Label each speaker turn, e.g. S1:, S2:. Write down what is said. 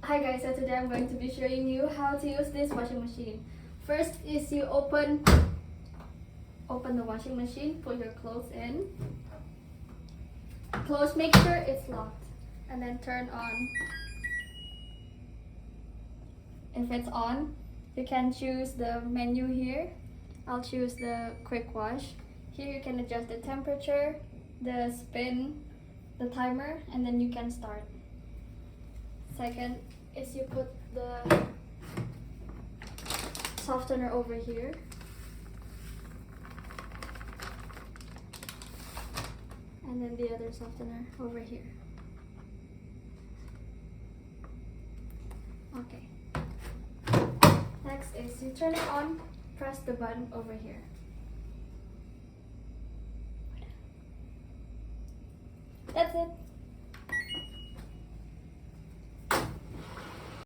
S1: Hi guys, so today I'm going to be showing you how to use this washing machine. First is you open the washing machine, put your clothes in. Close, make sure it's locked, and then turn on. If it's on, you can choose the menu here. I'll choose the quick wash. Here you can adjust the temperature, the spin, the timer, and then you can start. Second is you put the softener over here. And then the other softener over here. Okay. Next is you turn it on, press the button over here. That's it.